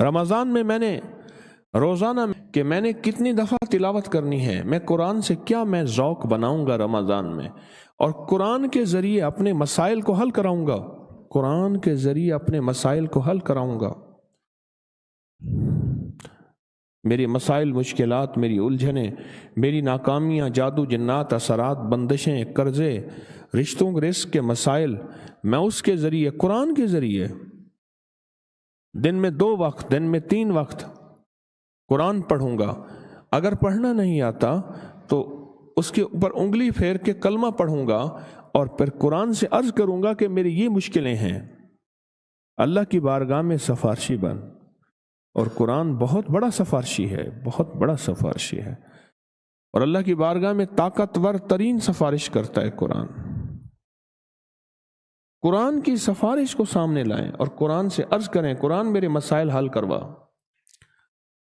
رمضان میں میں نے روزانہ کہ میں نے کتنی دفعہ تلاوت کرنی ہے، میں قرآن سے کیا میں ذوق بناؤں گا رمضان میں، اور قرآن کے ذریعے اپنے مسائل کو حل کراؤں گا، قرآن کے ذریعے اپنے مسائل کو حل کراؤں گا۔ میری مسائل، مشکلات، میری الجھنیں، میری ناکامیاں، جادو جنات، اثرات، بندشیں، قرضے، رشتوں رزق کے مسائل، میں اس کے ذریعے، قرآن کے ذریعے دن میں 2 وقت، دن میں 3 وقت قرآن پڑھوں گا۔ اگر پڑھنا نہیں آتا تو اس کے اوپر انگلی پھیر کے کلمہ پڑھوں گا، اور پھر قرآن سے عرض کروں گا کہ میری یہ مشکلیں ہیں، اللہ کی بارگاہ میں سفارشی بن۔ اور قرآن بہت بڑا سفارشی ہے، بہت بڑا سفارشی ہے، اور اللہ کی بارگاہ میں طاقتور ترین سفارش کرتا ہے قرآن۔ قرآن کی سفارش کو سامنے لائیں اور قرآن سے عرض کریں، قرآن میرے مسائل حل کروا۔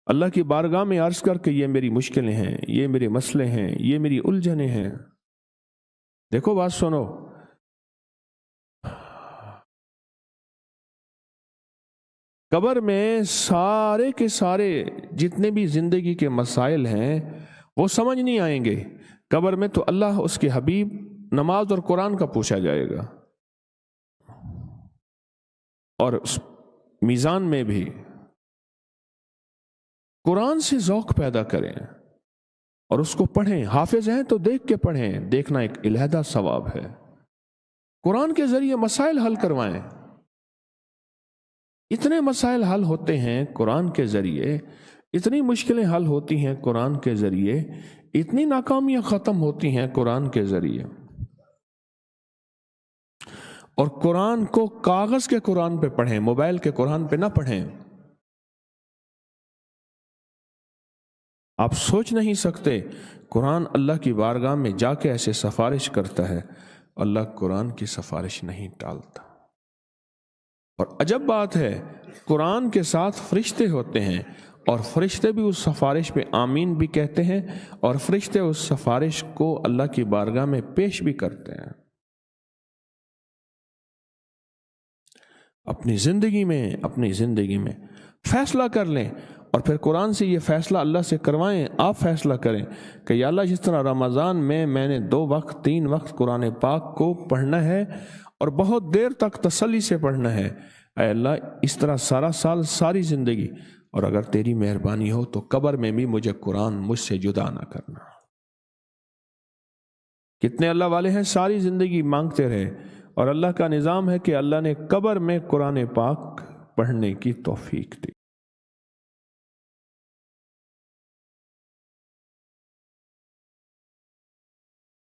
اللہ کی بارگاہ میں عرض کر کے یہ میری مشکلیں ہیں، یہ میرے مسئلے ہیں، یہ میری الجھنیں ہیں۔ دیکھو بات سنو، قبر میں سارے کے سارے جتنے بھی زندگی کے مسائل ہیں وہ سمجھ نہیں آئیں گے۔ قبر میں تو اللہ، اس کے حبیب، نماز اور قرآن کا پوچھا جائے گا، اور اس میزان میں بھی قرآن سے ذوق پیدا کریں اور اس کو پڑھیں۔ حافظ ہیں تو دیکھ کے پڑھیں، دیکھنا ایک علیحدہ ثواب ہے۔ قرآن کے ذریعے مسائل حل کروائیں۔ اتنے مسائل حل ہوتے ہیں قرآن کے ذریعے، اتنی مشکلیں حل ہوتی ہیں قرآن کے ذریعے، اتنی ناکامیاں ختم ہوتی ہیں قرآن کے ذریعے۔ اور قرآن کو کاغذ کے قرآن پہ پڑھیں، موبائل کے قرآن پہ نہ پڑھیں۔ آپ سوچ نہیں سکتے، قرآن اللہ کی بارگاہ میں جا کے ایسے سفارش کرتا ہے، اللہ قرآن کی سفارش نہیں ٹالتا۔ اور عجب بات ہے، قرآن کے ساتھ فرشتے ہوتے ہیں، اور فرشتے بھی اس سفارش پہ آمین بھی کہتے ہیں، اور فرشتے اس سفارش کو اللہ کی بارگاہ میں پیش بھی کرتے ہیں۔ اپنی زندگی میں فیصلہ کر لیں، اور پھر قرآن سے یہ فیصلہ اللہ سے کروائیں۔ آپ فیصلہ کریں کہ یا اللہ، جس طرح رمضان میں نے 2 وقت 3 وقت قرآن پاک کو پڑھنا ہے اور بہت دیر تک تسلی سے پڑھنا ہے، اے اللہ اس طرح سارا سال، ساری زندگی، اور اگر تیری مہربانی ہو تو قبر میں بھی مجھے قرآن مجھ سے جدا نہ کرنا۔ کتنے اللہ والے ہیں ساری زندگی مانگتے رہے، اور اللہ کا نظام ہے کہ اللہ نے قبر میں قرآن پاک پڑھنے کی توفیق دی۔